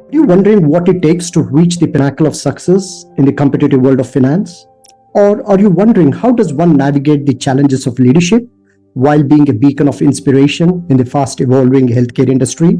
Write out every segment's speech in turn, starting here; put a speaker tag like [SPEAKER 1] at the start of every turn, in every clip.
[SPEAKER 1] Are you wondering what it takes to reach the pinnacle of success in the competitive world of finance? Or are you wondering how does one navigate the challenges of leadership while being a beacon of inspiration in the fast evolving healthcare industry?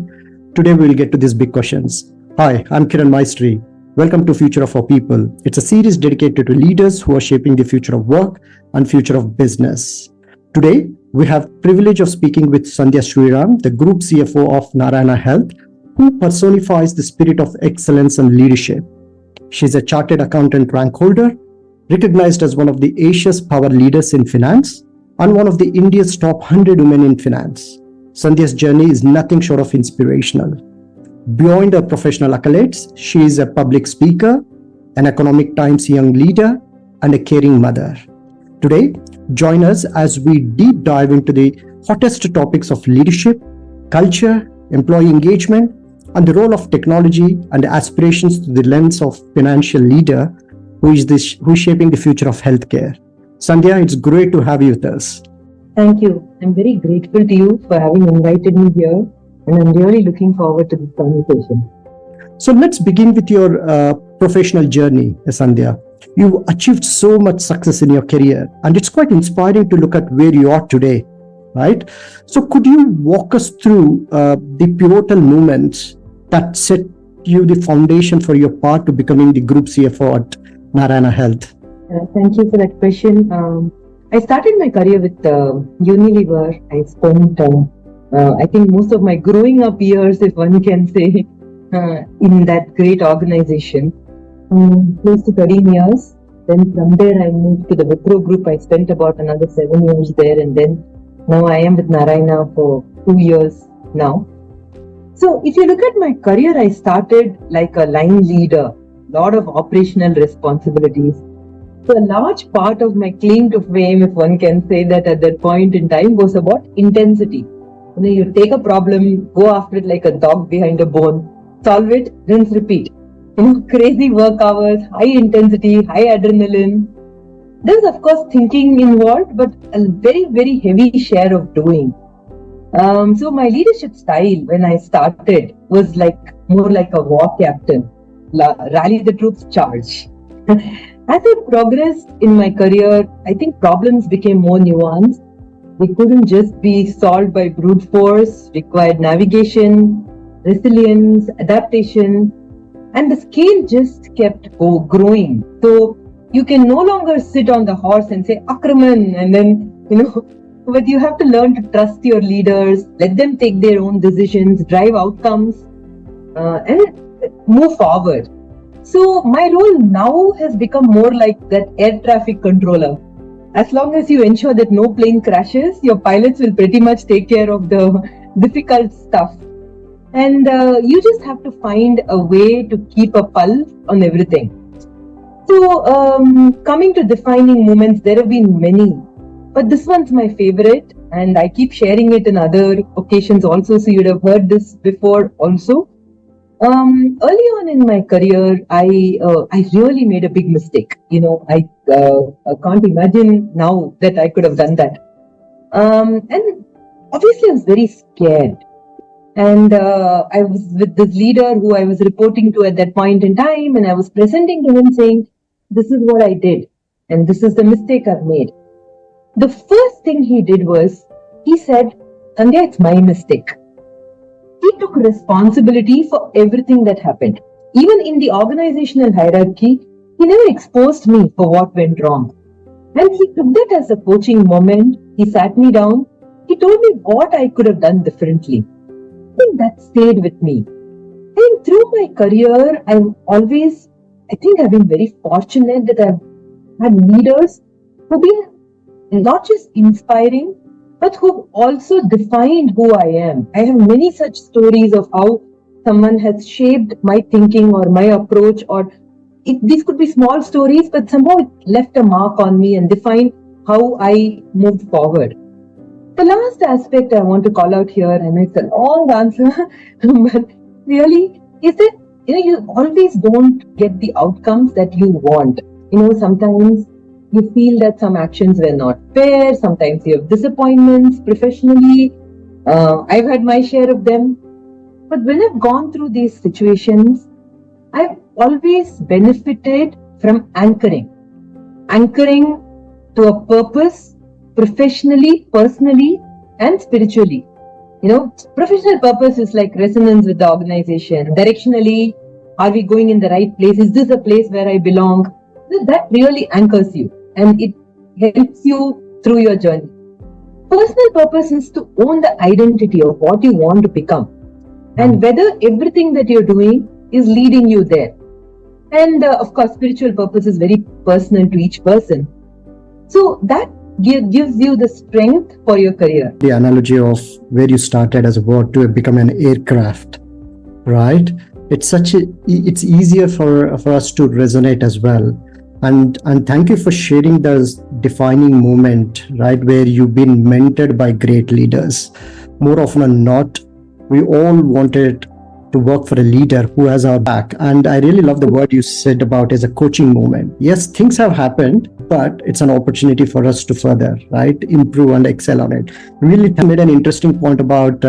[SPEAKER 1] Today we will get to these big questions. Hi, I'm Kiran Maestri. Welcome to Future of Our People. It's a series dedicated to leaders who are shaping the future of work and future of business. Today, we have privilege of speaking with Sandhya Sriram, the Group CFO of Narayana Health, who personifies the spirit of excellence and leadership. She's a chartered accountant rank holder, recognized as one of the Asia's power leaders in finance, and one of the India's top 100 women in finance. Sandhya's journey is nothing short of inspirational. Beyond her professional accolades, she is a public speaker, an Economic Times young leader, and a caring mother. Today, join us as we deep dive into the hottest topics of leadership, culture, employee engagement, and the role of technology and aspirations through the lens of financial leader who is shaping the future of healthcare. Sandhya, it's great to have you with us.
[SPEAKER 2] Thank you. I'm very grateful to you for having invited me here, and I'm really looking forward to this conversation.
[SPEAKER 1] So let's begin with your professional journey, Sandhya. You've achieved so much success in your career, and it's quite inspiring to look at where you are today, right? So could you walk us through the pivotal moments that set you the foundation for your path to becoming the Group CFO at Narayana Health?
[SPEAKER 2] Thank you for that question. I started my career with Unilever. I spent, I think, most of my growing up years, if one can say, in that great organization, close to 13 years. Then from there, I moved to the Wipro Group. I spent about another 7 years there, and then now I am with Narayana for 2 years now. So if you look at my career, I started like a line leader, lot of operational responsibilities. So a large part of my claim to fame, if one can say that at that point in time, was about intensity. You take a problem, go after it like a dog behind a bone, solve it, rinse, repeat. Crazy work hours, high intensity, high adrenaline. There's of course thinking involved, but a very, very heavy share of doing. So my leadership style when I started was more like a war captain, rally the troops, charge. As I progressed in my career, I think problems became more nuanced. They couldn't just be solved by brute force, required navigation, resilience, adaptation, and the scale just kept growing. So you can no longer sit on the horse and say, Akraman, and then, but you have to learn to trust your leaders, let them take their own decisions, drive outcomes, and move forward. So my role now has become more like that air traffic controller. As long as you ensure that no plane crashes, your pilots will pretty much take care of the difficult stuff. And you just have to find a way to keep a pulse on everything. So coming to defining moments, there have been many. But this one's my favorite, and I keep sharing it in other occasions also, so you'd have heard this before also. Early on in my career, I really made a big mistake. I can't imagine now that I could have done that. And obviously I was very scared. And I was with this leader who I was reporting to at that point in time, and I was presenting to him saying, this is what I did, and this is the mistake I've made. The first thing he did was, he said, Sandhya, it's my mistake. He took responsibility for everything that happened. Even in the organizational hierarchy, he never exposed me for what went wrong. And he took that as a coaching moment. He sat me down. He told me what I could have done differently. I think that stayed with me. And through my career, I've been very fortunate that I've had leaders who've been not just inspiring, but who've also defined who I am. I have many such stories of how someone has shaped my thinking or my approach, or these could be small stories, but somehow it left a mark on me and defined how I moved forward. The last aspect I want to call out here, and it's a long answer, but really, is that you always don't get the outcomes that you want. Sometimes you feel that some actions were not fair, sometimes you have disappointments professionally. I've had my share of them. But when I've gone through these situations, I've always benefited from anchoring to a purpose professionally, personally, and spiritually. Professional purpose is like resonance with the organization. Directionally, are we going in the right place? Is this a place where I belong? That really anchors you and it helps you through your journey. Personal purpose is to own the identity of what you want to become and whether everything that you're doing is leading you there. And of course, spiritual purpose is very personal to each person. So that gives you the strength for your career.
[SPEAKER 1] The analogy of where you started as a boat to become an aircraft, right? It's easier for us to resonate as well. And thank you for sharing this defining moment, right, where you've been mentored by great leaders. More often than not, we all wanted to work for a leader who has our back. And I really love the word you said about as a coaching moment. Yes, things have happened, but it's an opportunity for us to further, right, improve and excel on it. You really made an interesting point about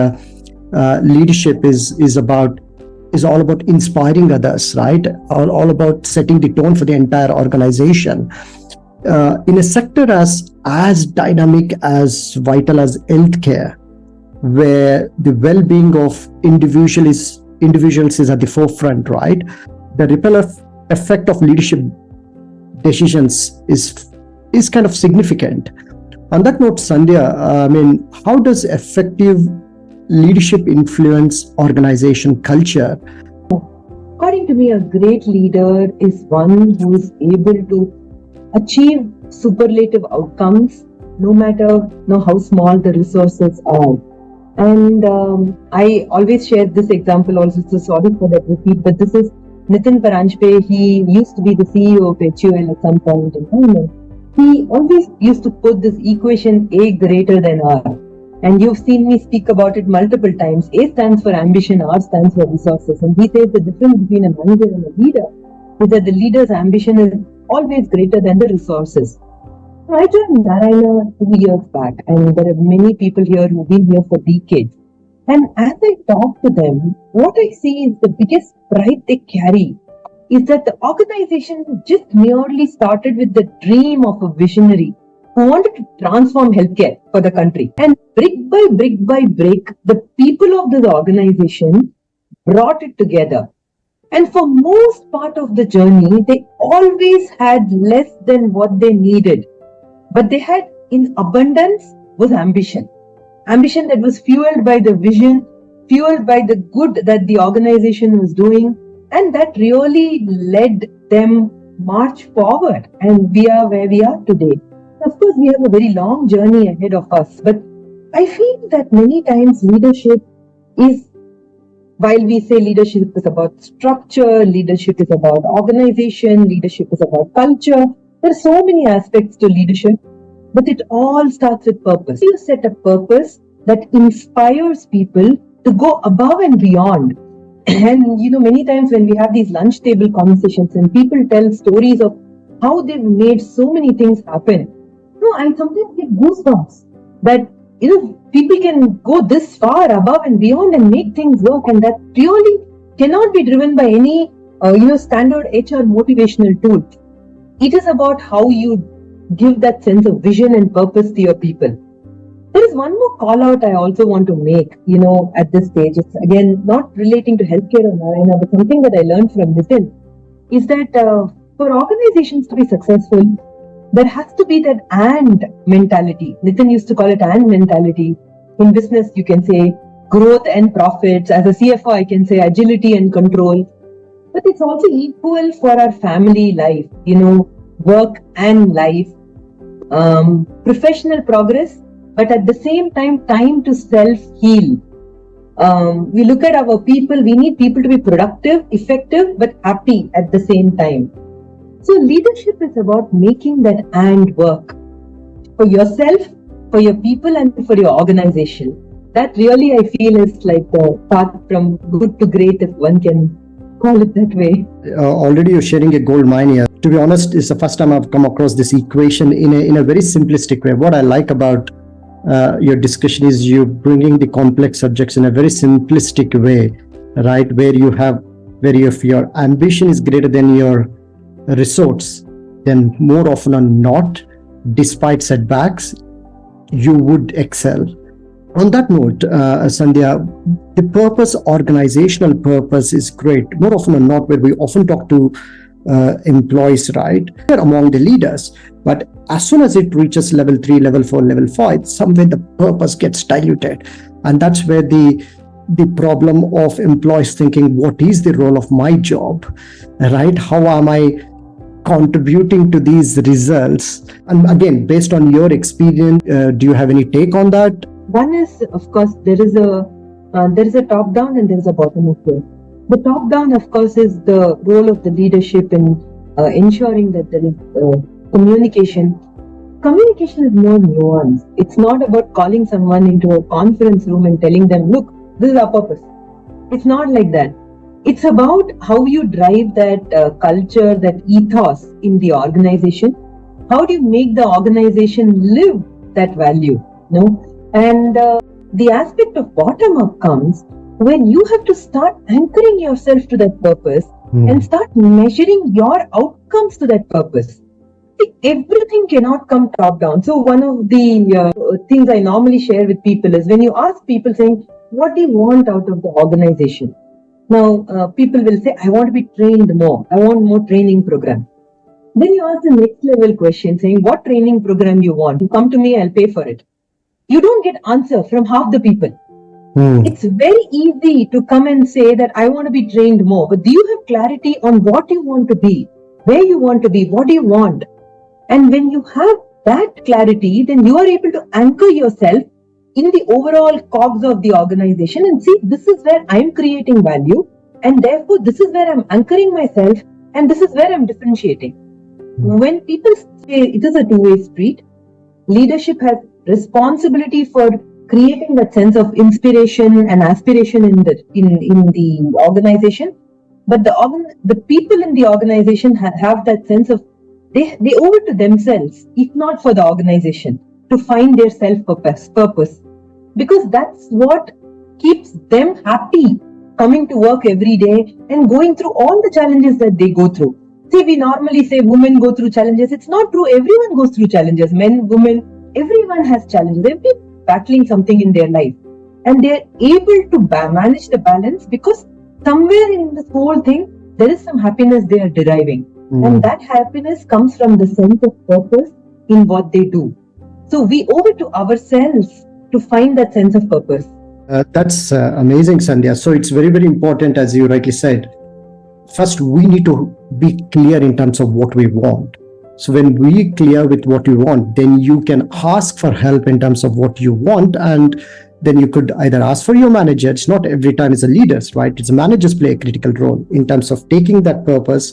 [SPEAKER 1] leadership is all about inspiring others, right? All about setting the tone for the entire organization. In a sector as dynamic, as vital as healthcare, where the well-being of individuals is at the forefront, right? The ripple effect of leadership decisions is kind of significant. On that note, Sandhya, how does effective leadership influence organization culture?
[SPEAKER 2] According to me, a great leader is one who is able to achieve superlative outcomes, no matter how small the resources are. And I always share this example also, so sorry for that repeat, but this is Nitin Paranjpe. He used to be the CEO of HUL at some point in time. He always used to put this equation A greater than R. And you've seen me speak about it multiple times. A stands for ambition, R stands for resources. And he says the difference between a manager and a leader is that the leader's ambition is always greater than the resources. I joined Narayana 2 years back, and there are many people here who've been here for decades. And as I talk to them, what I see is the biggest pride they carry is that the organization just merely started with the dream of a visionary who wanted to transform healthcare for the country. And brick by brick, the people of this organization brought it together. And for most part of the journey, they always had less than what they needed. But they had in abundance was ambition. Ambition that was fueled by the vision, fueled by the good that the organization was doing, and that really led them march forward. And we are where we are today. Of course, we have a very long journey ahead of us, but I feel that many times leadership is, while we say leadership is about structure, leadership is about organization, leadership is about culture, there are so many aspects to leadership, but it all starts with purpose. You set a purpose that inspires people to go above and beyond. And many times when we have these lunch table conversations and people tell stories of how they've made so many things happen, I sometimes get goosebumps that people can go this far above and beyond and make things work, and that really cannot be driven by any standard HR motivational tools. It is about how you give that sense of vision and purpose to your people. There is one more call out I also want to make, at this stage. It's again not relating to healthcare or Narayana, but something that I learned from Nitin is that for organizations to be successful, there has to be that and mentality. Nitin used to call it and mentality. In business, you can say growth and profits. As a CFO, I can say agility and control. But it's also equal for our family life, work and life, professional progress, but at the same time to self-heal. We look at our people, we need people to be productive, effective, but happy at the same time. So leadership is about making that and work for yourself, for your people, and for your organization. That really, I feel, is like the path from good to great, if one can call it that way.
[SPEAKER 1] Already you're sharing a gold mine here. To be honest, it's the first time I've come across this equation in a very simplistic way. What I like about your discussion is you bringing the complex subjects in a very simplistic way right? Where if your ambition is greater than your resource, then more often than not, despite setbacks, you would excel. On that note, Sandhya, the purpose, organizational purpose is great. More often than not, where we often talk to employees, right? They're among the leaders. But as soon as it reaches level 3, level 4, level 5, somewhere the purpose gets diluted. And that's where the problem of employees thinking, what is the role of my job, right? How am I contributing to these results? And again, based on your experience, do you have any take on that?
[SPEAKER 2] One is, of course, there is a top down and there is a bottom up here. The top down, of course, is the role of the leadership in ensuring that there is communication. Communication is more nuanced. It's not about calling someone into a conference room and telling them, look, this is our purpose. It's not like that. It's about how you drive that culture, that ethos in the organization. How do you make the organization live that value? And the aspect of bottom up comes when you have to start anchoring yourself to that purpose and start measuring your outcomes to that purpose. See, everything cannot come top down. So one of the things I normally share with people is when you ask people saying, what do you want out of the organization? Now, people will say, I want to be trained more. I want more training program. Then you ask the next level question saying, what training program you want? You come to me, I'll pay for it. You don't get answer from half the people. It's very easy to come and say that I want to be trained more. But do you have clarity on what you want to be, where you want to be, what do you want? And when you have that clarity, then you are able to anchor yourself in the overall cogs of the organization and see, this is where I'm creating value. And therefore, this is where I'm anchoring myself. And this is where I'm differentiating. When people say it is a two-way street, leadership has responsibility for creating that sense of inspiration and aspiration in the organization, but the people in the organization have that sense of they owe it to themselves, if not for the organization, to find their purpose, because that's what keeps them happy coming to work every day and going through all the challenges that they go through. See, we normally say women go through challenges. It's not true. Everyone goes through challenges. Men, women, everyone has challenges. They've been battling something in their life. And they're able to manage the balance because somewhere in this whole thing, there is some happiness they are deriving. And that happiness comes from the sense of purpose in what they do. So we owe it to ourselves to find that sense of purpose.
[SPEAKER 1] That's amazing, Sandhya. So it's very, very important, as you rightly said. First, we need to be clear in terms of what we want. So when we clear with what we want, then you can ask for help in terms of what you want, and then you could either ask for your manager. It's not every time it's a leaders, right? It's a managers play a critical role in terms of taking that purpose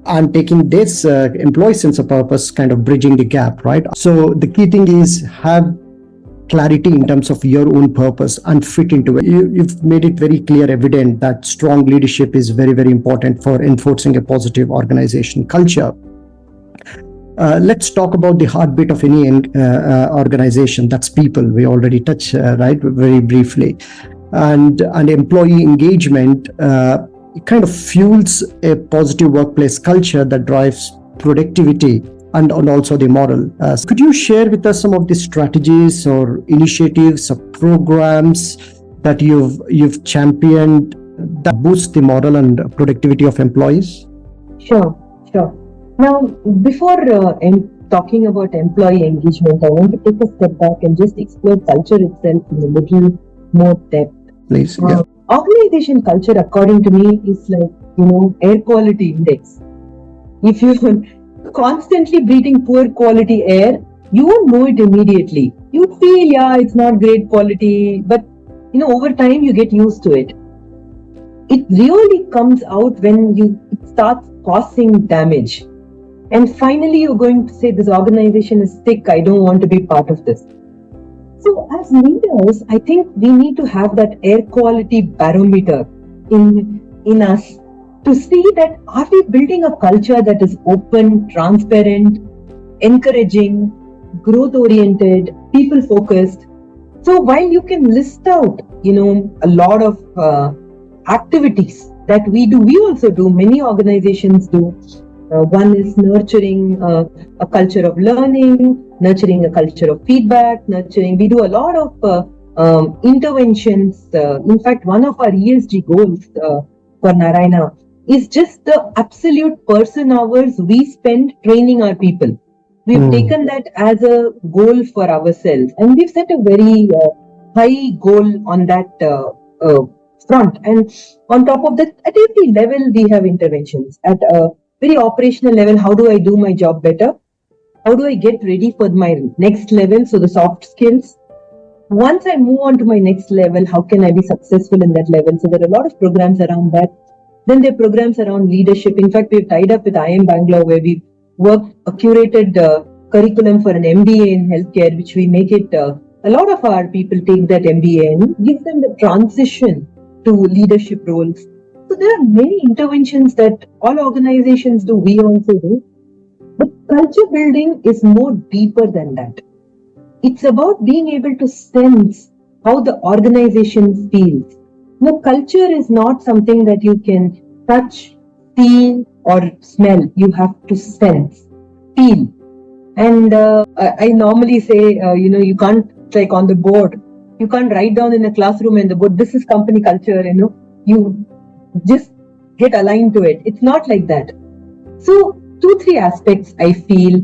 [SPEAKER 1] and taking this employee sense of purpose, kind of bridging the gap, right? So the key thing is have clarity in terms of your own purpose and fit into it. You've made it very clear, evident that strong leadership is very, very important for enforcing a positive organization culture. Let's talk about the heartbeat of any organization. That's people. We already touched, right, very briefly. And employee engagement it kind of fuels a positive workplace culture that drives productivity and also the moral. Could you share with us some of the strategies or initiatives or programs that you've championed that boost the moral and productivity of employees?
[SPEAKER 2] Sure. Now, before talking about employee engagement, I want to take a step back and just explore culture itself in a little more depth.
[SPEAKER 1] Please.
[SPEAKER 2] Organization culture, according to me, is like, air quality index. If you're constantly breathing poor quality air, you won't know it immediately. You feel, it's not great quality, but over time you get used to it. It really comes out when it starts causing damage. And finally, you're going to say, this organization is sick. I don't want to be part of this. So as leaders, I think we need to have that air quality barometer in us to see that are we building a culture that is open, transparent, encouraging, growth-oriented, people-focused. So while you can list out, a lot of activities that we do, we also do, many organizations do. One is nurturing a culture of learning, nurturing a culture of feedback, we do a lot of interventions. In fact, one of our ESG goals for Narayana is just the absolute person hours we spend training our people. We've taken that as a goal for ourselves, and we've set a very high goal on that front. And on top of that, at every level, we have interventions. At a very operational level, how do I do my job better? How do I get ready for my next level? So the soft skills. Once I move on to my next level, how can I be successful in that level? So there are a lot of programs around that. Then there are programs around leadership. In fact, we've tied up with IIM Bangalore, where we work a curated curriculum for an MBA in healthcare, which we make it, a lot of our people take that MBA and give them the transition to leadership roles. So there are many interventions that all organizations do, we also do. But culture building is more deeper than that. It's about being able to sense how the organization feels. Now, culture is not something that you can touch, feel, or smell. You have to sense, feel. And I normally say, you can't, like on the board, you can't write down in a classroom in the board, this is company culture, you just get aligned to it. It's not like that. So 2-3 aspects I feel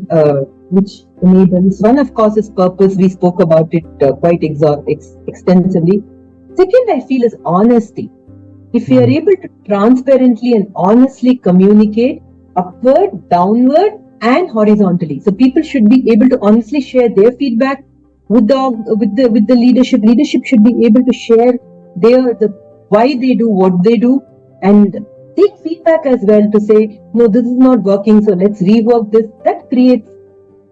[SPEAKER 2] which enables. One, of course, is purpose. We spoke about it quite extensively. Second, I feel, is honesty. If we are able to transparently and honestly communicate upward, downward, and horizontally, so people should be able to honestly share their feedback with the leadership. Leadership should be able to share the why they do what they do, and take feedback as well to say, no, this is not working, so let's rework this. That creates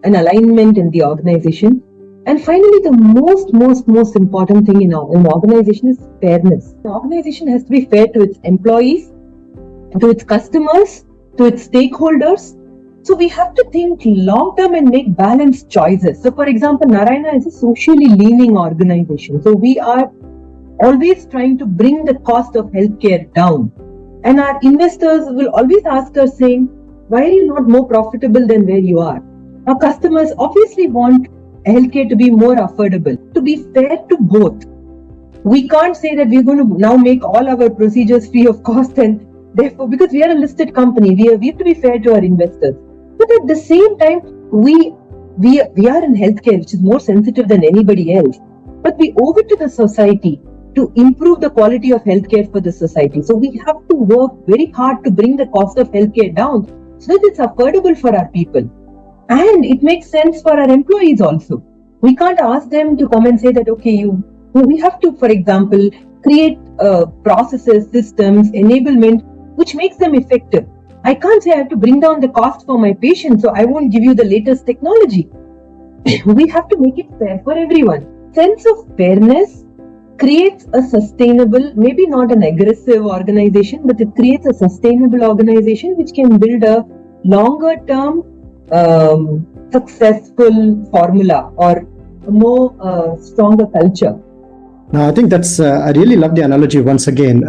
[SPEAKER 2] an alignment in the organization. And finally, the most important thing in an organization is fairness. The organization has to be fair to its employees, to its customers, to its stakeholders. So we have to think long term and make balanced choices. So for example, Narayana is a socially leaning organization. So we are always trying to bring the cost of healthcare down. And our investors will always ask us saying, why are you not more profitable than where you are? Our customers obviously want healthcare to be more affordable, to be fair to both. We can't say that we're going to now make all our procedures free of cost, and therefore, because we are a listed company, we have to be fair to our investors. But at the same time, we are in healthcare, which is more sensitive than anybody else. But we owe it to the society to improve the quality of healthcare for the society. So we have to work very hard to bring the cost of healthcare down so that it's affordable for our people. And it makes sense for our employees also. We can't ask them to come and say that, okay, we have to, for example, create processes, systems, enablement, which makes them effective. I can't say I have to bring down the cost for my patients, so I won't give you the latest technology. We have to make it fair for everyone. Sense of fairness creates a sustainable, maybe not an aggressive organization, but it creates a sustainable organization which can build a longer term successful formula or a more stronger culture.
[SPEAKER 1] Now, I think that's, I really love the analogy once again.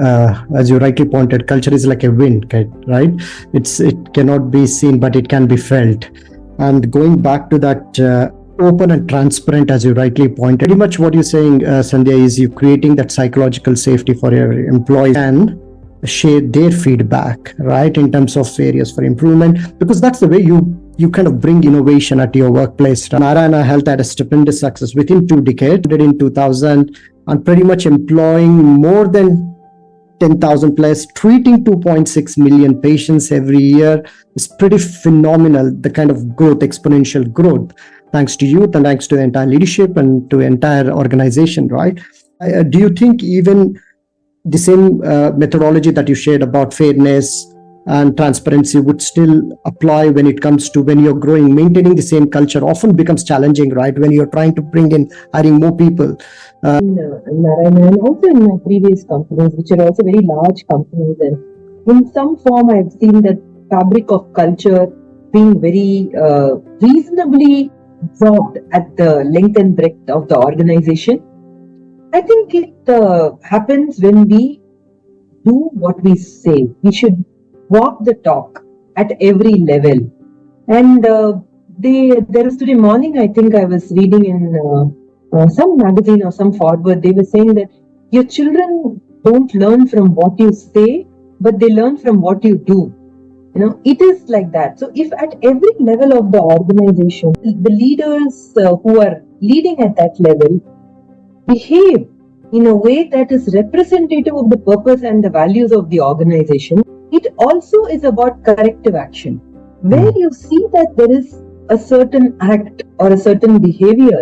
[SPEAKER 1] As you rightly pointed, culture is like a wind, right? It cannot be seen, but it can be felt. And going back to that open and transparent, as you rightly pointed, pretty much what you're saying, Sandhya, is you creating that psychological safety for your employees and share their feedback, right, in terms of areas for improvement, because that's the way you kind of bring innovation at your workplace. Narayana Health had a stupendous success within 2 decades, in 2000, and pretty much employing more than 10,000 plus, treating 2.6 million patients every year. Is pretty phenomenal, the kind of growth, exponential growth, thanks to youth and thanks to the entire leadership and to the entire organization, right? Do you think even the same methodology that you shared about fairness and transparency would still apply when it comes to when you're growing? Maintaining the same culture often becomes challenging, right, when you're trying to bring in, hiring more people.
[SPEAKER 2] Narayana, and also in my previous companies, which are also very large companies, and in some form I've seen that fabric of culture being very reasonably absorbed at the length and breadth of the organization. I think it happens when we do what we say. We should walk the talk at every level. And there was today morning, I think I was reading in some magazine or some forward, they were saying that your children don't learn from what you say, but they learn from what you do. It is like that. So if at every level of the organization, the leaders who are leading at that level behave in a way that is representative of the purpose and the values of the organization, it also is about corrective action. Where you see that there is a certain act or a certain behavior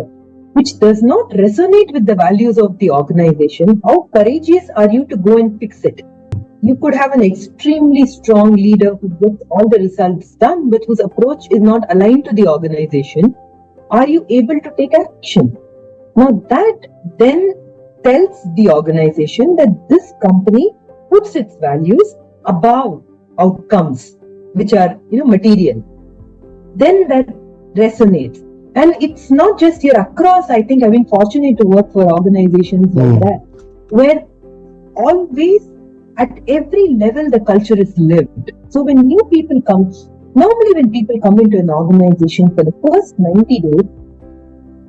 [SPEAKER 2] which does not resonate with the values of the organization, how courageous are you to go and fix it? You could have an extremely strong leader who gets all the results done, but whose approach is not aligned to the organization. Are you able to take action? Now that then tells the organization that this company puts its values above outcomes, which are material. Then that resonates. And it's not just here across. I think I've been fortunate to work for organizations like that, where always at every level the culture is lived. So when new people come, normally when people come into an organization for the first 90 days,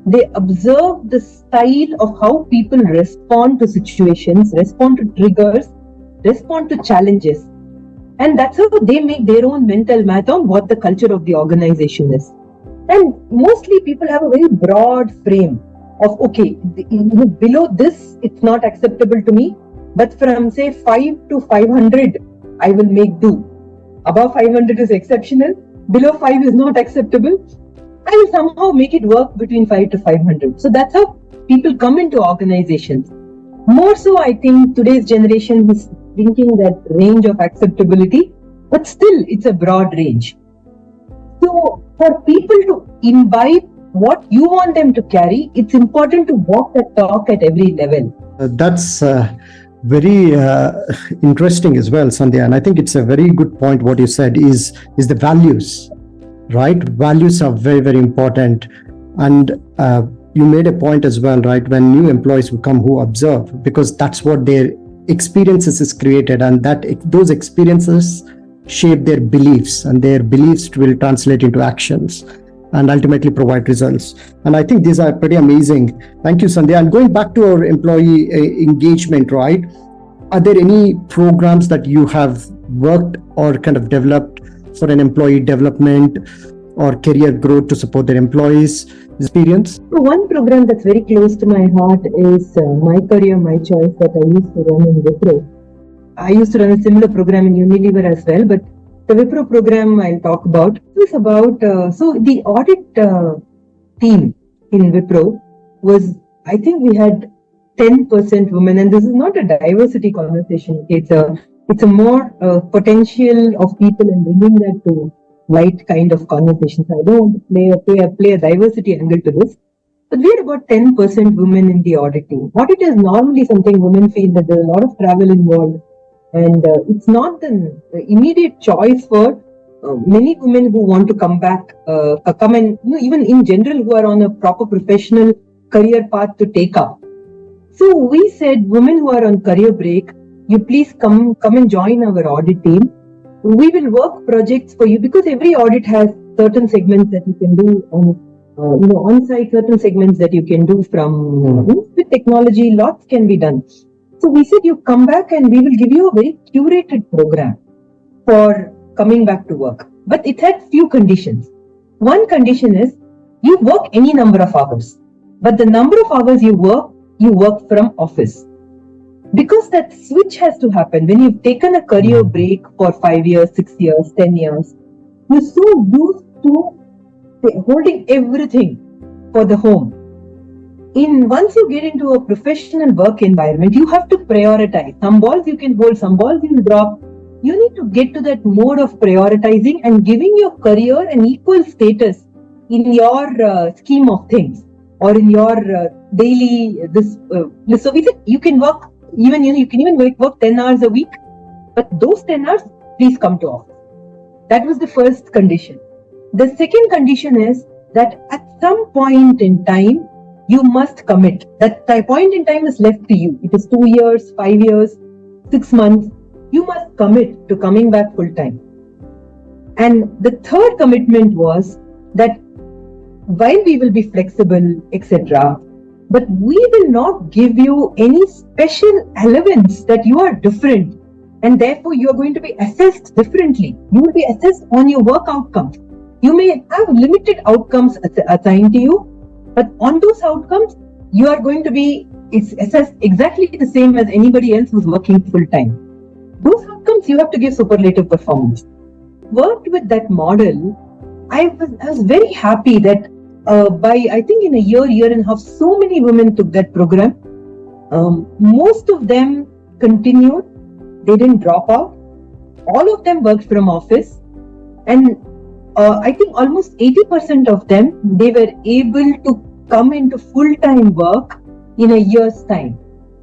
[SPEAKER 2] they observe the style of how people respond to situations, respond to triggers, respond to challenges. And that's how they make their own mental math on what the culture of the organization is. And mostly people have a very broad frame of, okay, below this, it's not acceptable to me. But from say 5 to 500, I will make do. Above 500 is exceptional. Below 5 is not acceptable. I will somehow make it work between 5 to 500. So that's how people come into organizations. More so, I think today's generation is thinking that range of acceptability, but still it's a broad range. So for people to imbibe what you want them to carry, it's important to walk that talk at every level.
[SPEAKER 1] That's very interesting as well, Sandhya. And I think it's a very good point. What you said is the values, right? Values are very, very important. And you made a point as well, right? When new employees who come, who observe, because that's what their experiences is created, and that those experiences shape their beliefs, and their beliefs will translate into actions and ultimately provide results. And I think these are pretty amazing. Thank you, Sandhya. And going back to our employee engagement, right? Are there any programs that you have worked or kind of developed for an employee development or career growth to support their employees' experience?
[SPEAKER 2] One program that's very close to my heart is My Career, My Choice that I used to run in Wipro. I used to run a similar program in Unilever as well, but the Wipro program I'll talk about. It was about, so the audit team in Wipro was, I think we had 10% women, and this is not a diversity conversation. It's a more potential of people and bringing that to light kind of conversation. So I don't want to play a diversity angle to this. But we had about 10% women in the audit team. Audit is normally something women feel that there's a lot of travel involved. And it's not the immediate choice for many women who want to come back, come and even in general who are on a proper professional career path to take up. So we said, women who are on career break, you please come and join our audit team. We will work projects for you, because every audit has certain segments that you can do on site, certain segments that you can do from with technology. Lots can be done. So we said, you come back and we will give you a very curated program for coming back to work. But it had few conditions. One condition is you work any number of hours, but the number of hours you work from office. Because that switch has to happen when you've taken a career break for 5 years, 6 years, 10 years. You're so used to holding everything for the home. Once you get into a professional work environment, you have to prioritize. Some balls you can hold, some balls you will drop. You need to get to that mode of prioritizing and giving your career an equal status in your scheme of things, or in your daily so we said you can work even you can even work 10 hours a week, but those 10 hours please come to office. That was the first condition. The second condition is that at some point in time you must commit. That point in time is left to you. It is 2 years, 5 years, 6 months. you must commit to coming back full time. And the third commitment was that while we will be flexible, etc., but we will not give you any special allowance that you are different and therefore you are going to be assessed differently. You will be assessed on your work outcomes. You may have limited outcomes assigned to you, but on those outcomes, you are going to be assessed exactly the same as anybody else who's working full time. Those outcomes you have to give superlative performance. Worked with that model, I was very happy that by I think in a year and a half, so many women took that program. Most of them continued. They didn't drop out. All of them worked from office, and I think almost 80% of them, they were able to come into full-time work in a year's time.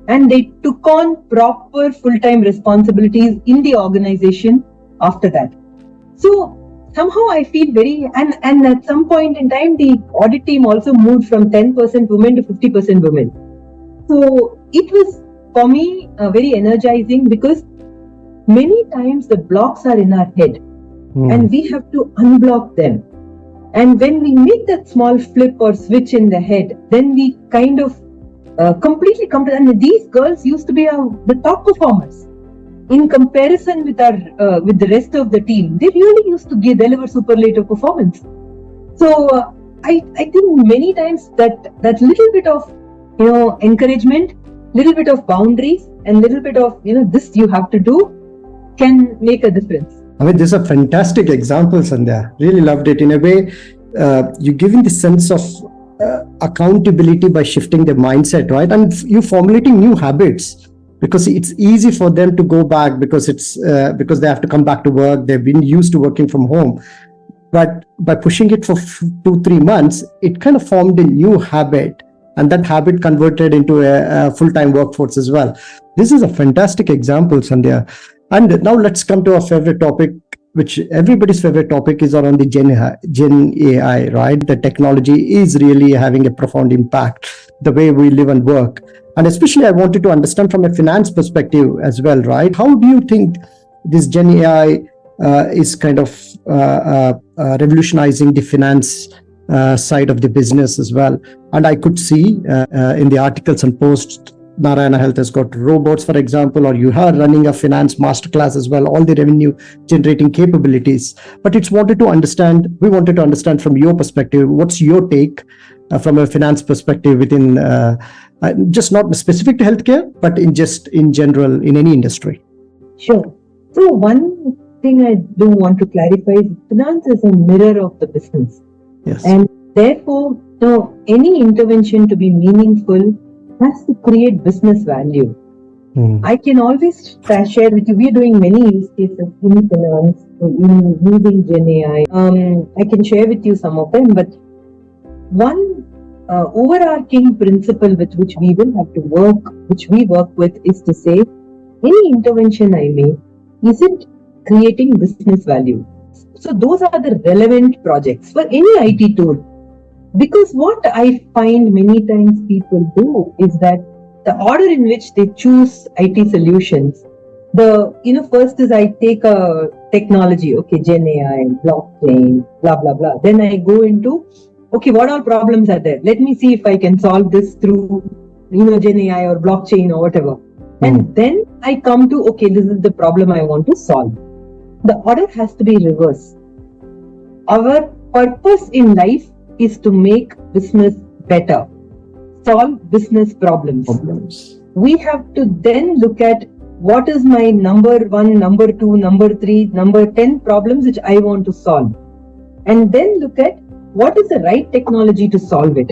[SPEAKER 2] And they took on proper full-time responsibilities in the organization after that. So somehow I feel and at some point in time, the audit team also moved from 10% women to 50% women. So it was, for me, very energizing because many times the blocks are in our head and we have to unblock them. And when we make that small flip or switch in the head, then we kind of completely come to, and these girls used to be the top performers. In comparison with with the rest of the team, they really used to deliver superlative performance. So I think many times that little bit of encouragement, little bit of boundaries, and little bit of this you have to do can make a difference.
[SPEAKER 1] I mean, this is a fantastic example, Sandhya. Really loved it. In a way, you're giving the sense of accountability by shifting their mindset, right? And you formulating new habits. Because it's easy for them to go back because they have to come back to work. They've been used to working from home, but by pushing it for 2-3 months, it kind of formed a new habit, and that habit converted into a full-time workforce as well. This is a fantastic example, Sandhya. And now let's come to our favorite topic, which everybody's favorite topic is around the Gen AI, right? The technology is really having a profound impact the way we live and work. And especially I wanted to understand from a finance perspective as well, right? How do you think this Gen AI is kind of revolutionizing the finance side of the business as well? And I could see in the articles and posts, Narayana Health has got robots, for example, or you are running a finance masterclass as well, all the revenue generating capabilities. But we wanted to understand from your perspective, what's your take from a finance perspective within just not specific to healthcare, but in general in any industry?
[SPEAKER 2] Sure. So one thing I do want to clarify is finance is a mirror of the business.
[SPEAKER 1] Yes.
[SPEAKER 2] And therefore, any intervention to be meaningful has to create business value. I can always share with you, we are doing many use cases in finance, in using Gen AI. I can share with you some of them, but one overarching principle with which we will have to work, which we work with, is to say, any intervention I make, is it creating business value? So those are the relevant projects for any IT tool. Because what I find many times people do is that the order in which they choose IT solutions, first is I take a technology, okay, Gen AI, blockchain, blah, blah, blah. Then I go into, okay, what all problems are there? Let me see if I can solve this through, Gen AI or blockchain or whatever. And then I come to, okay, this is the problem I want to solve. The order has to be reversed. Our purpose in life is to make business better, solve business problems. We have to then look at what is my number 1, number 2, number 3, number 10 problems which I want to solve. And then look at what is the right technology to solve it.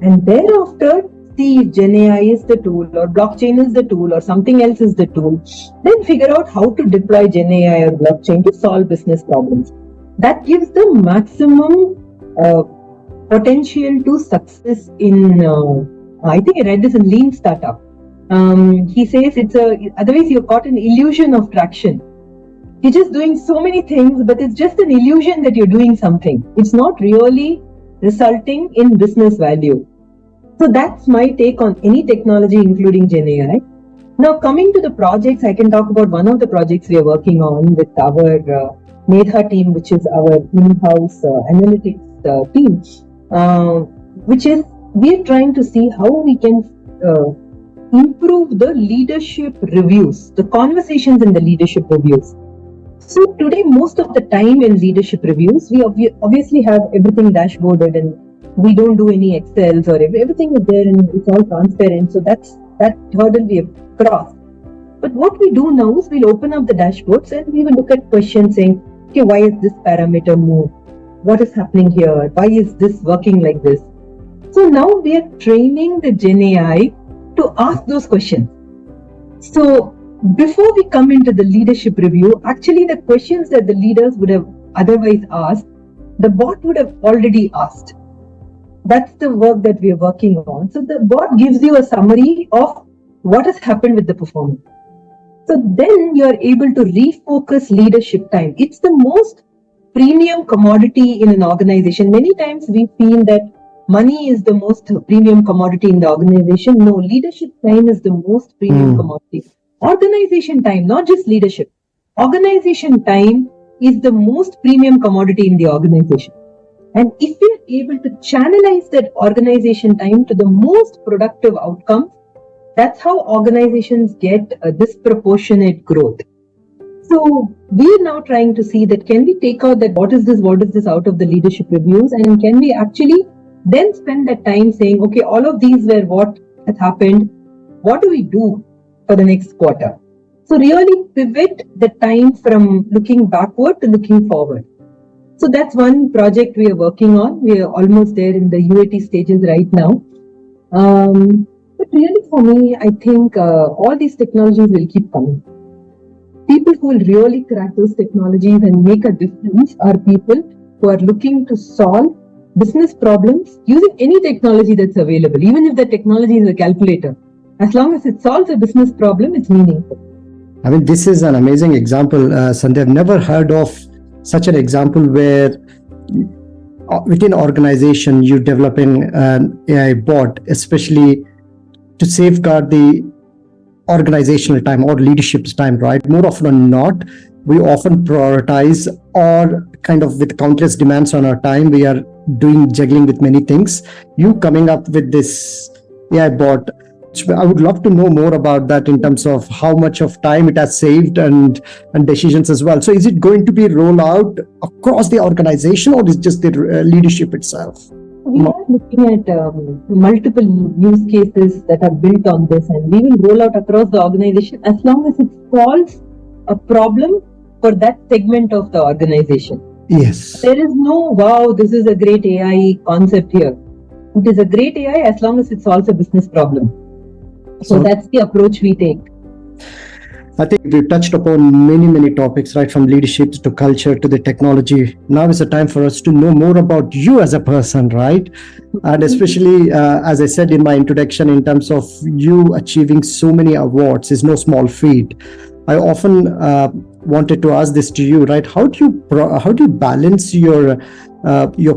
[SPEAKER 2] And thereafter, see if Gen AI is the tool or blockchain is the tool or something else is the tool. Then figure out how to deploy Gen AI or blockchain to solve business problems. That gives the maximum potential to success in, I think I read this in Lean Startup. He says otherwise you're caught an illusion of traction. You're just doing so many things, but it's just an illusion that you're doing something. It's not really resulting in business value. So that's my take on any technology, including Gen AI. Now, coming to the projects, I can talk about one of the projects we are working on with our Medha team, which is our in-house analytics team, which is we are trying to see how we can improve the leadership reviews, the conversations in the leadership reviews. So today, most of the time in leadership reviews, we obviously have everything dashboarded and we don't do any Excels or everything is there and it's all transparent. So that hurdle we have crossed. But what we do now is we'll open up the dashboards and we will look at questions saying, okay, why is this parameter moved? What is happening here? Why is this working like this? So now we are training the Gen AI to ask those questions. So before we come into the leadership review, actually the questions that the leaders would have otherwise asked, the bot would have already asked. That's the work that we are working on. So the bot gives you a summary of what has happened with the performance. So then you are able to refocus leadership time. It's the most premium commodity in an organization. Many times we feel that money is the most premium commodity in the organization. No, leadership time is the most premium commodity. Organization time, not just leadership. Organization time is the most premium commodity in the organization. And if we are able to channelize that organization time to the most productive outcomes, that's how organizations get a disproportionate growth. So we're now trying to see that can we take out that what is this out of the leadership reviews, and can we actually then spend that time saying, okay, all of these were what has happened. What do we do for the next quarter? So really pivot the time from looking backward to looking forward. So that's one project we are working on. We are almost there in the UAT stages right now. But really for me, I think all these technologies will keep coming. People who will really crack those technologies and make a difference are people who are looking to solve business problems using any technology that's available, even if the technology is a calculator. As long as it solves a business problem, it's meaningful.
[SPEAKER 1] I mean, this is an amazing example, Sandhya. I've never heard of such an example where within an organization you're developing an AI bot, especially to safeguard the organizational time or leadership's time, right? More often than not, we often prioritize, or kind of with countless demands on our time, we are juggling with many things. You coming up with this AI bot, I would love to know more about that in terms of how much of time it has saved and decisions as well. So is it going to be rolled out across the organization, or is it just the leadership itself?
[SPEAKER 2] We are looking at multiple use cases that are built on this, and we will roll out across the organization as long as it solves a problem for that segment of the organization.
[SPEAKER 1] Yes.
[SPEAKER 2] There is no, wow, this is a great AI concept here. It is a great AI as long as it solves a business problem. So that's the approach we take.
[SPEAKER 1] I think we've touched upon many topics, right, from leadership to culture to the technology. Now is the time for us to know more about you as a person, right? And especially, as I said in my introduction, in terms of you achieving so many awards is no small feat. I often wanted to ask this to you, right? How do you balance your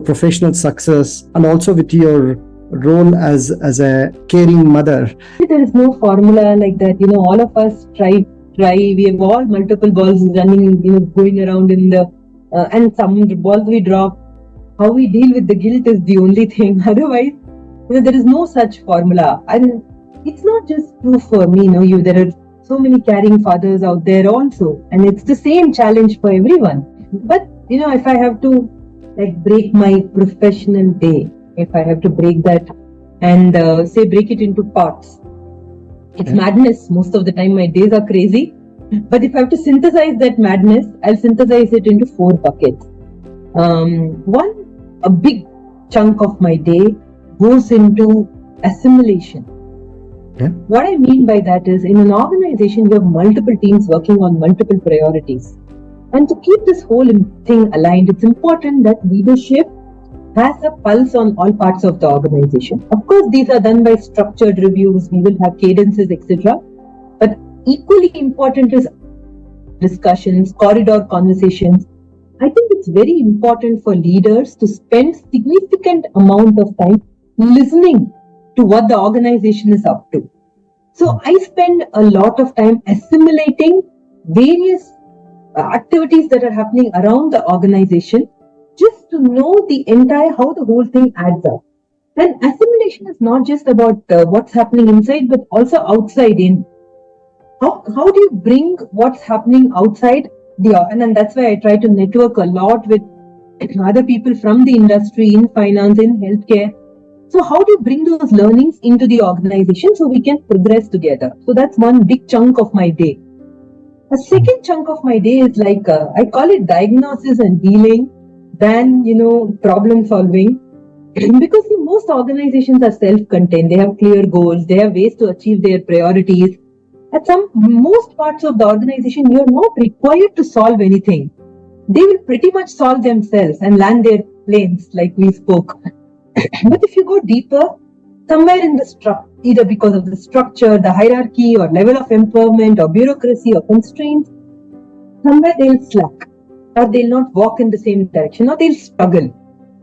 [SPEAKER 1] professional success and also with your role as a caring mother?
[SPEAKER 2] There is no formula like that. All of us try. We have all multiple balls running, going around in the, and some balls we drop. How we deal with the guilt is the only thing. Otherwise, there is no such formula. And it's not just true for me. There are so many caring fathers out there also, and it's the same challenge for everyone. But if I have to break my professional day, if I have to break that and break it into parts, it's madness. Most of the time my days are crazy, but if I have to synthesize that madness, I'll synthesize it into 4 buckets. A big chunk of my day goes into assimilation. What I mean by that is, in an organization, you have multiple teams working on multiple priorities. And to keep this whole thing aligned, it's important that leadership has a pulse on all parts of the organization. Of course, these are done by structured reviews, we will have cadences, etc. But equally important is discussions, corridor conversations. I think it's very important for leaders to spend significant amount of time listening to what the organization is up to. So I spend a lot of time assimilating various activities that are happening around the organization just to know the entire how the whole thing adds up. And assimilation is not just about what's happening inside, but also outside in. How do you bring what's happening outside and that's why I try to network a lot with other people from the industry, in finance, in healthcare. So how do you bring those learnings into the organization so we can progress together? So that's one big chunk of my day. A second chunk of my day is like, I call it diagnosis and healing than, problem solving. Because most organizations are self-contained. They have clear goals. They have ways to achieve their priorities. At most parts of the organization, you're not required to solve anything. They will pretty much solve themselves and land their planes like we spoke. But if you go deeper, somewhere in the structure, either because of the structure, the hierarchy, or level of empowerment, or bureaucracy, or constraints, somewhere they'll slack, or they'll not walk in the same direction, or they'll struggle.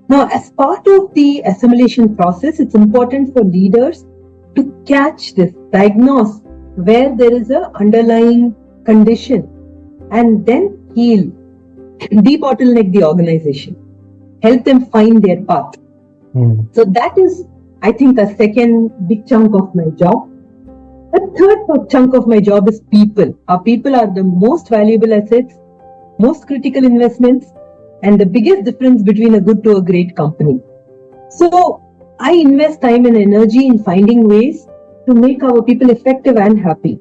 [SPEAKER 2] Now, as part of the assimilation process, it's important for leaders to catch this, diagnose where there is a underlying condition, and then heal, debottleneck the organization, help them find their path. So that is, I think, the second big chunk of my job. The third chunk of my job is people. Our people are the most valuable assets, most critical investments, and the biggest difference between a good to a great company. So I invest time and energy in finding ways to make our people effective and happy.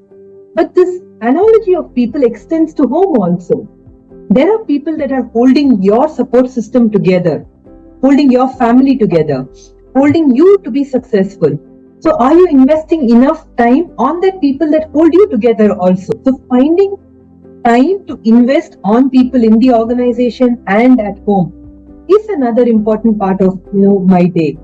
[SPEAKER 2] But this analogy of people extends to home also. There are people that are holding your support system together, holding your family together, holding you to be successful. So are you investing enough time on that people that hold you together also? So finding time to invest on people in the organization and at home is another important part of my day.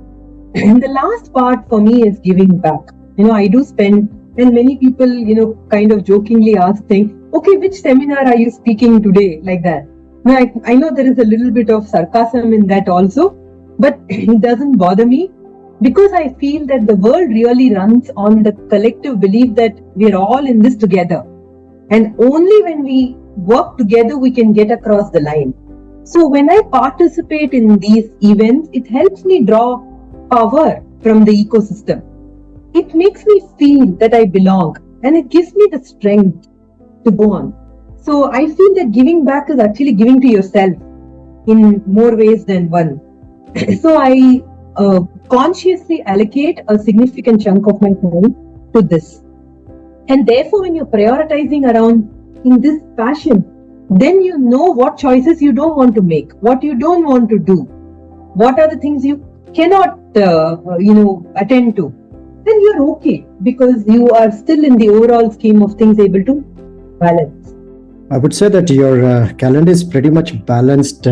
[SPEAKER 2] And the last part for me is giving back. I do spend, and many people kind of jokingly ask things, okay, which seminar are you speaking today, like that. Now I know there is a little bit of sarcasm in that also, but it doesn't bother me, because I feel that the world really runs on the collective belief that we're all in this together. And only when we work together, we can get across the line. So when I participate in these events, it helps me draw power from the ecosystem. It makes me feel that I belong, and it gives me the strength to go on. So I feel that giving back is actually giving to yourself in more ways than one. So I consciously allocate a significant chunk of my time to this. And therefore, when you're prioritizing around in this passion, then you know what choices you don't want to make, what you don't want to do, what are the things you cannot, attend to. Then you're okay, because you are still in the overall scheme of things able to balance.
[SPEAKER 1] I would say that your calendar is pretty much balanced,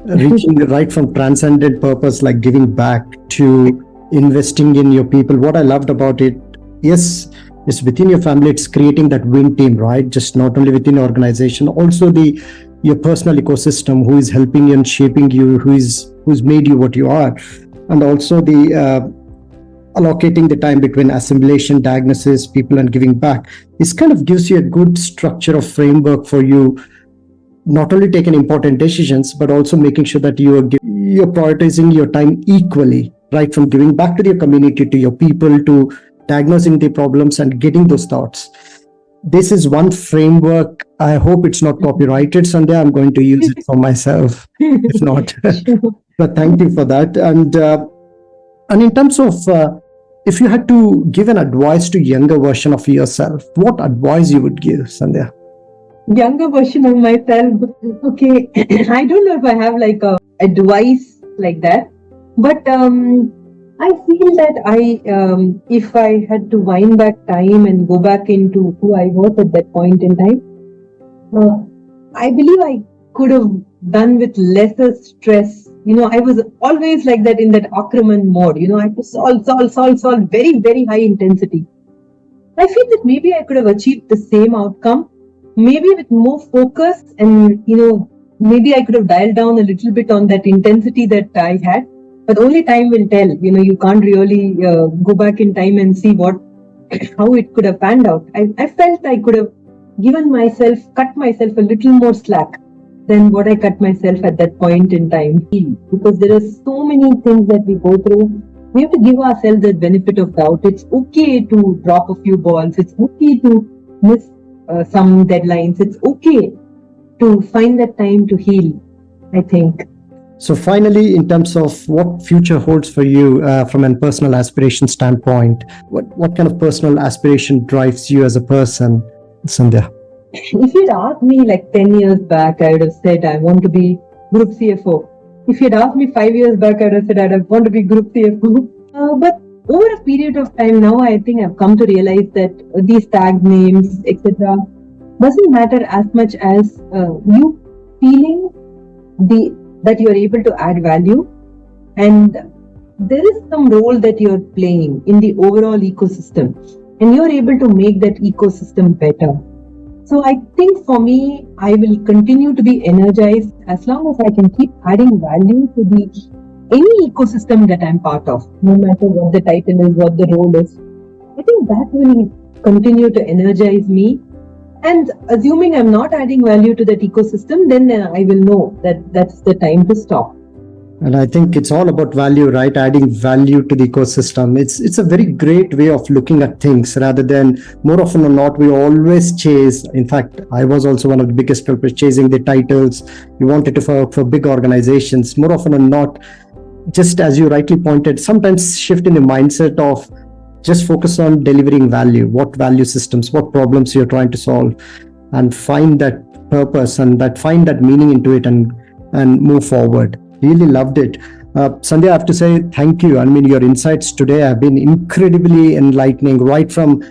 [SPEAKER 1] reaching right from transcendent purpose like giving back to investing in your people. What I loved about it, yes, it's within your family, it's creating that win team, right? Just not only within your organization, also your personal ecosystem who is helping you and shaping you, who's made you what you are, and also the allocating the time between assimilation, diagnosis, people, and giving back. This kind of gives you a good structure of framework for you not only taking important decisions, but also making sure that you're prioritizing your time equally, right? From giving back to your community, to your people, to diagnosing the problems and getting those thoughts. This is one framework. I hope it's not copyrighted, Sandhya. I'm going to use it for myself, if not. But thank you for that. And in terms of, if you had to give an advice to younger version of yourself, what advice you would give, Sandhya?
[SPEAKER 2] Younger version of myself. Okay, I don't know if I have like a advice like that, but I feel that if I had to wind back time and go back into who I was at that point in time, I believe I could have done with lesser stress. I was always like that in that Akraman mode. I had to solve, very, very high intensity. I feel that maybe I could have achieved the same outcome, maybe with more focus, and maybe I could have dialed down a little bit on that intensity that I had. But only time will tell. You can't really go back in time and see what how it could have panned out. I felt I could have cut myself a little more slack than what I cut myself at that point in time. Because there are so many things that we go through. We have to give ourselves the benefit of doubt. It's okay to drop a few balls. It's okay to miss some deadlines. It's okay to find that time to heal, I think.
[SPEAKER 1] So finally, in terms of what future holds for you from a personal aspiration standpoint, what kind of personal aspiration drives you as a person, Sandhya?
[SPEAKER 2] If you'd asked me like 10 years back, I would have said I want to be Group CFO. If you'd asked me 5 years back, I would have said I want to be Group CFO. But over a period of time now, I think I've come to realize that these tag names, etc., doesn't matter as much as you feeling that you are able to add value, and there is some role that you're playing in the overall ecosystem, and you're able to make that ecosystem better. So I think for me, I will continue to be energized as long as I can keep adding value to any ecosystem that I'm part of, no matter what the title is, what the role is. I think that will continue to energize me. And assuming I'm not adding value to that ecosystem, then I will know that that's the time to stop.
[SPEAKER 1] And I think it's all about value, right? Adding value to the ecosystem. It's a very great way of looking at things rather than more often than not, we always chase. In fact, I was also one of the biggest culprits chasing the titles. You wanted to work for big organizations. More often than not, just as you rightly pointed, sometimes shift in the mindset of just focus on delivering value, what value systems, what problems you're trying to solve, and find that purpose and find that meaning into it and move forward. Really loved it. Sandhya, I have to say thank you. I mean, your insights today have been incredibly enlightening, right from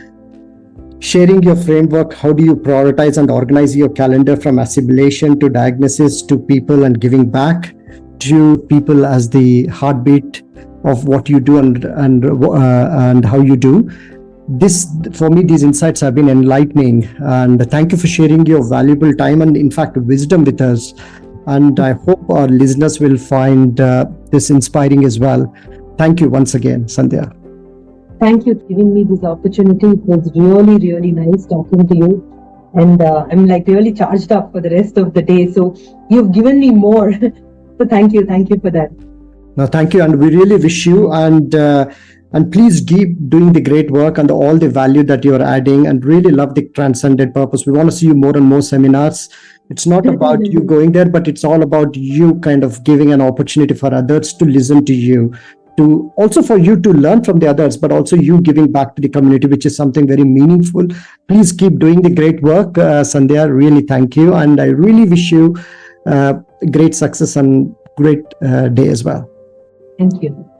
[SPEAKER 1] sharing your framework, how do you prioritize and organize your calendar from assimilation to diagnosis to people and giving back to people as the heartbeat of what you do and how you do. This, for me, these insights have been enlightening, and thank you for sharing your valuable time and in fact wisdom with us. And I hope our listeners will find this inspiring as well. Thank you once again, Sandhya.
[SPEAKER 2] Thank you for giving me this opportunity. It was really, really nice talking to you. And I'm like really charged up for the rest of the day. So you've given me more. So thank you for that.
[SPEAKER 1] No, thank you, and we really wish you and please keep doing the great work and all the value that you're adding, and really love the transcended purpose. We want to see you more and more seminars. It's not about you going there, but it's all about you kind of giving an opportunity for others to listen to you, to also for you to learn from the others, but also you giving back to the community, which is something very meaningful. Please keep doing the great work, Sandhya. Really thank you, and I really wish you great success and great day as well.
[SPEAKER 2] Thank you.